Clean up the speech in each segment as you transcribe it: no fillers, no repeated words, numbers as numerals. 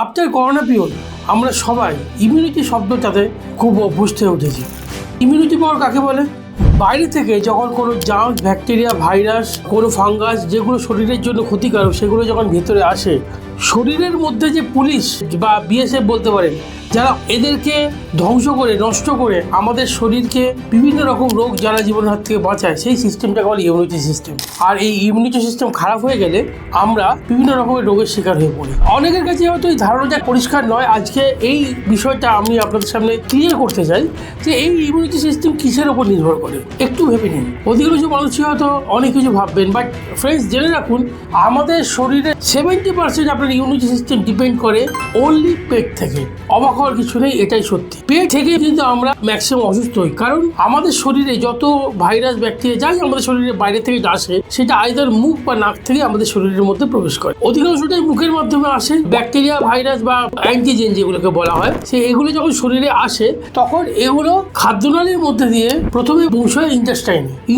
After corona period আমরা সবাই immunity শব্দটাতে খুব অভ্যস্ত হয়ে উঠেছি। ইমিউনিটি পাওয়ার কাকে বলে? বাইরে থেকে যখন কোনো জার্মস, ব্যাকটেরিয়া, ভাইরাস, কোনো ফাঙ্গাস যেগুলো শরীরের জন্য ক্ষতিকারক সেগুলো যখন ভেতরে আসে, শরীরের মধ্যে যে পুলিশ বা বিএসএফ বলতে পারেন, যারা এদেরকে ধ্বংস করে নষ্ট করে আমাদের শরীরকে বিভিন্ন রকম রোগ জ্বালা জীবনের হাত থেকে বাঁচায়, সেই সিস্টেমটাকে বলে ইমিউনিটি সিস্টেম। আর এই ইমিউনিটি সিস্টেম খারাপ হয়ে গেলে আমরা বিভিন্ন রকমের রোগের শিকার হয়ে পড়ি। অনেকের কাছে হয়তো এই ধারণাটা পরিষ্কার নয়। আজকে এই বিষয়টা আমি আপনাদের সামনে ক্লিয়ার করতে চাই যে এই ইমিউনিটি সিস্টেম কিসের ওপর নির্ভর করে। একটু ভেবে নিন। অধিকাংশ মানুষই হয়তো অনেক কিছু ভাববেন, বাট ফ্রেন্ডস জেনে রাখুন, আমাদের শরীরে 70% আপনার ইমিউনিটি সিস্টেম ডিপেন্ড করে অনলি পেট থেকে। অবাক হওয়ার কিছু নেই, এটাই সত্যি। পেট থেকে কিন্তু আমরা ম্যাক্সিমাম অসুস্থ হই, কারণ আমাদের শরীরে যত ভাইরাস, ব্যাকটেরিয়া যাই আমাদের শরীরে বাইরে থেকে আসে, সেটা আইদার মুখ বা নাক থেকে আমাদের শরীরের মধ্যে প্রবেশ করে। অধিকাংশটাই মুখের মাধ্যমে আসে। ব্যাকটেরিয়া, ভাইরাস বা অ্যান্টিজেন যেগুলোকে বলা হয়, এগুলো যখন শরীরে আসে তখন এগুলো খাদ্যনালীর মধ্যে দিয়ে প্রথমে পৌঁছায়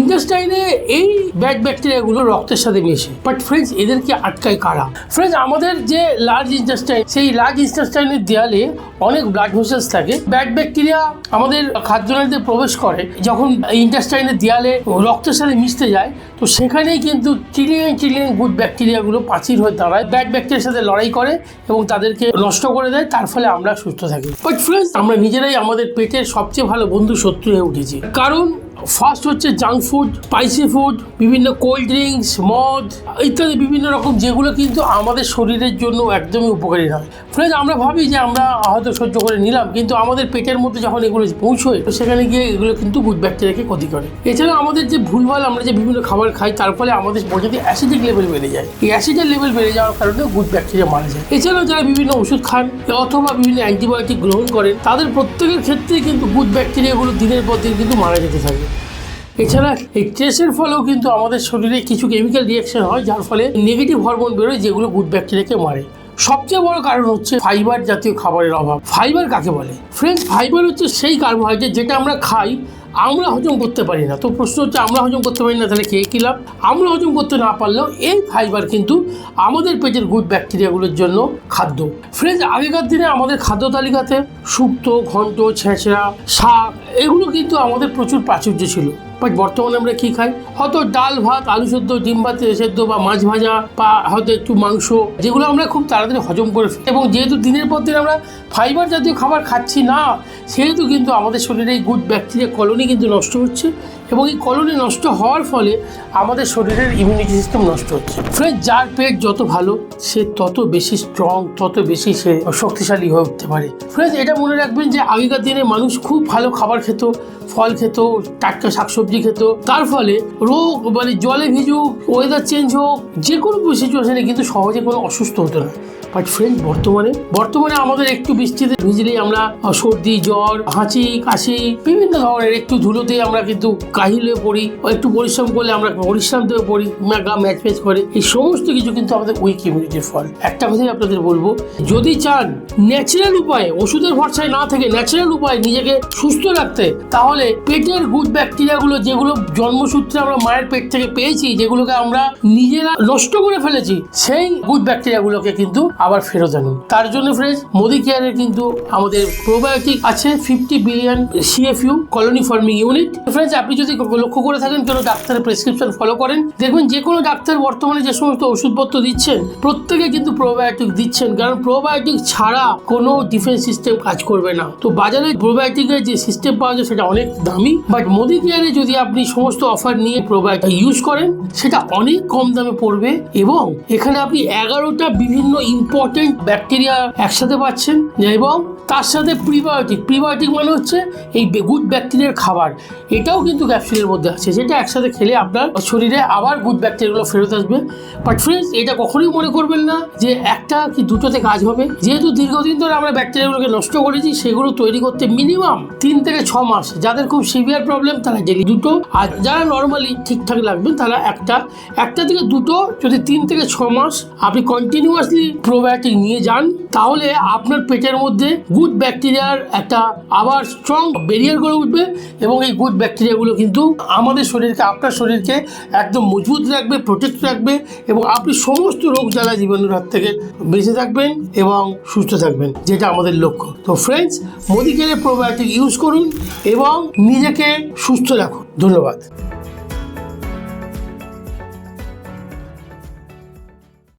ইন্টেস্টাইনে। এই ব্যাড ব্যাকটেরিয়াগুলো রক্তের সাথে মেশে। বাট ফ্রেন্ডস, এদেরকে আটকায় কারা? ফ্রেন্ডস, আমাদের যে লার্জ ইন্টেস্টাইন, সেই লার্জ ইন্টেস্টাইনের দেয়ালে অনেক ব্লাড ভেসেলস থাকে। ব্যাড ব্যাকটেরিয়া আমাদের খাদ্যনালীতে প্রবেশ করে, যখন ইন্টেস্টাইনের দেয়ালে রক্তের সাথে মিশতে যায়, তো সেখানেই কিন্তু ট্রিলিয়ন গুড ব্যাকটেরিয়াগুলো প্রাচীর হয়ে দাঁড়ায়, ব্যাড ব্যাকটেরিয়ার সাথে লড়াই করে এবং তাদেরকে নষ্ট করে দেয়। তার ফলে আমরা সুস্থ থাকি। বাট ফ্রেন্ডস, আমরা নিজেরাই আমাদের পেটের সবচেয়ে ভালো বন্ধু শত্রু হয়ে উঠেছি। কারণ ফার্স্ট হচ্ছে জাঙ্ক ফুড, স্পাইসি ফুড, বিভিন্ন কোল্ড ড্রিঙ্কস, মদ ইত্যাদি বিভিন্ন রকম, যেগুলো কিন্তু আমাদের শরীরের জন্য একদমই উপকারী নয়। ফ্রেন্ডস, আমরা ভাবি যে আমরা হয়তো সহ্য করে নিলাম, কিন্তু আমাদের পেটের মধ্যে যখন এগুলো পৌঁছয়, তো সেখানে গিয়ে এগুলো কিন্তু গুড ব্যাকটেরিয়াকে ক্ষতি করে। এছাড়া আমাদের যে ভুলভাল আমরা যে বিভিন্ন খাবার খাই, তার ফলে আমাদের বডিতে অ্যাসিডিক লেভেল বেড়ে যায়। এই অ্যাসিডের লেভেল বেড়ে যাওয়ার কারণে গুড ব্যাকটেরিয়া মারা যায়। এছাড়াও যারা বিভিন্ন ওষুধ খান অথবা বিভিন্ন অ্যান্টিবায়োটিক গ্রহণ করেন, তাদের প্রত্যেকের ক্ষেত্রেই কিন্তু গুড ব্যাকটেরিয়াগুলো দিনের পর দিন কিন্তু মারা যেতে থাকে। এছাড়া এই স্ট্রেসের ফলেও কিন্তু আমাদের শরীরে কিছু কেমিক্যাল রিয়াকশন হয়, যার ফলে নেগেটিভ হরমোন বেরোয়, যেগুলো গুড ব্যাকটেরিয়াকে মারে। সবচেয়ে বড় কারণ হচ্ছে ফাইবার জাতীয় খাবারের অভাব। ফাইবার কাকে বলে? ফ্রেন্ডস, ফাইবার হচ্ছে সেই কার্বোহাইড্রেট যেটা আমরা খাই, আমরা হজম করতে পারি না। তো প্রশ্ন হচ্ছে, আমরা হজম করতে পারি না, তাহলে খেয়ে কি লাভ? আমরা হজম করতে না পারলেও এই ফাইবার কিন্তু আমাদের পেটের গুড ব্যাকটেরিয়াগুলোর জন্য খাদ্য। ফ্রেন্ডস, আগেকার দিনে আমাদের খাদ্য তালিকাতে শুক্তো, ঘন্ট, ছেঁচড়া, শাক এগুলো কিন্তু আমাদের প্রচুর প্রাচুর্য ছিল। বাট বর্তমানে আমরা কী খাই? হয়তো ডাল ভাত, আলু সেদ্ধ, ডিম ভাত সেদ্ধ বা মাছ ভাজা বা হয়তো একটু মাংস, যেগুলো আমরা খুব তাড়াতাড়ি হজম করে ফেলি। এবং যেহেতু দিনের পর দিন আমরা ফাইবার জাতীয় খাবার খাচ্ছি না, সেহেতু কিন্তু আমাদের শরীরে এই গুড ব্যাকটেরিয়া কলোনি কিন্তু নষ্ট হচ্ছে, এবং এই কলোনি নষ্ট হওয়ার ফলে আমাদের শরীরের ইমিউনিটি সিস্টেম নষ্ট হচ্ছে। ফ্রেন্ডস, যার পেট যত ভালো, সে তত বেশি স্ট্রং, তত বেশি সে শক্তিশালী হয়ে উঠতে পারে। ফ্রেন্ডস, এটা মনে রাখবেন যে আগেকার দিনে মানুষ খুব ভালো খাবার খেত, ফল খেত, টাটকা শাকসবজি খেত। তার ফলে রোগ জলে ভিজুক, ওয়েদার চেঞ্জ হোক, যে কোনো সিচুয়েশনে কিন্তু সহজে কোনো অসুস্থ হতো না। বাট ফ্রেন্ডস, বর্তমানে আমাদের একটু বৃষ্টিতে ভিজলেই আমরা সর্দি, জ্বর, হাঁচি, কাশি, বিভিন্ন ধরনের, একটু ধুলোতে আমরা কিন্তু কাহিল হয়ে পড়ি, একটু পরিশ্রম করলে আমরা পরিশ্রান্ত হয়ে পড়ি, গা ম্যাচ করে। এই সমস্ত কিছু কিন্তু আমাদের উইক ইমিউনিটির ফল। একটা কথাই আপনাদের বলবো, যদি চান ন্যাচারাল উপায়ে, ওষুধের ভরসায় না থেকে ন্যাচারাল উপায়ে নিজেকে সুস্থ রাখতে, তাহলে পেটের গুড ব্যাকটেরিয়াগুলো যেগুলো জন্মসূত্রে আমরা মায়ের পেট থেকে পেয়েছি, যেগুলোকে আমরা নিজেরা নষ্ট করে ফেলেছি, সেই গুড ব্যাকটেরিয়াগুলোকে কিন্তু আবার ফেরত আনুন। তার জন্য ফ্রেন্ডস, মোদি কেয়ারের কিন্তু আমাদের প্রোবায়োটিক আছে 50 billion CFU colony forming unit. Friends, আপনি যদি লক্ষ্য করে থাকেন, কোনো ডাক্তারের প্রেসক্রিপশন ফলো করেন, দেখবেন যে কোনো ডাক্তার বর্তমানে যে সমস্ত ওষুধপত্র দিচ্ছেন, প্রত্যেকে কিন্তু প্রোবায়োটিক দিচ্ছেন, কারণ প্রোবায়োটিক ছাড়া কোনো ডিফেন্স সিস্টেম কাজ করবে না। তো বাজারে প্রোবায়োটিকের যে সিস্টেম পাওয়া যায় সেটা অনেক দামি, বাট মোদি কেয়ারে যদি আপনি সমস্ত অফার নিয়ে প্রোবায়োটিক ইউজ করেন, সেটা অনেক কম দামে পড়বে, এবং এখানে আপনি 11টা বিভিন্ন ইম্পর্টেন্ট ব্যাকটেরিয়া একসাথে পাচ্ছেন, এবং তার সাথে প্রিবায়োটিক মানে হচ্ছে এই গুড ব্যাকটেরিয়ার খাবার, এটাও কিন্তু ক্যাপসুলের মধ্যে আছে, যেটা একসাথে খেলে আপনার শরীরে আবার গুড ব্যাকটেরিয়াগুলো ফেরত আসবে। বাট ফ্রেন্ডস, এটা কখনোই মনে করবেন না যে একটা কি দুটোতে কাজ হবে। যেহেতু দীর্ঘদিন ধরে আমরা ব্যাকটেরিয়াগুলোকে নষ্ট করেছি, সেগুলো তৈরি করতে মিনিমাম 3 থেকে 6 মাস। যাদের খুব সিভিয়ার প্রবলেম তারা ডেলি 2, আর যারা নর্মালি ঠিকঠাক লাগবেন তারা একটা থেকে 2, যদি 3 থেকে 6 মাস আপনি কন্টিনিউয়াসলি প্রোবায়োটিক নিয়ে যান, তাহলে আপনার পেটের মধ্যে গুড ব্যাকটেরিয়ার একটা আবার স্ট্রং ব্যারিয়ার গড়ে উঠবে এবং এই গুড ব্যাকটেরিয়াগুলো কিন্তু আমাদের শরীরকে, আপনার শরীরকে একদম মজবুত রাখবে, প্রোটেক্ট রাখবে এবং আপনি সমস্ত রোগ জ্বালা জীবাণুর হাত থেকে বেঁচে থাকবেন এবং সুস্থ থাকবেন, যেটা আমাদের লক্ষ্য। তো ফ্রেন্ডস, মোদিকেয়ারের প্রোবায়োটিক ইউজ করুন এবং নিজেকে সুস্থ রাখুন। ধন্যবাদ।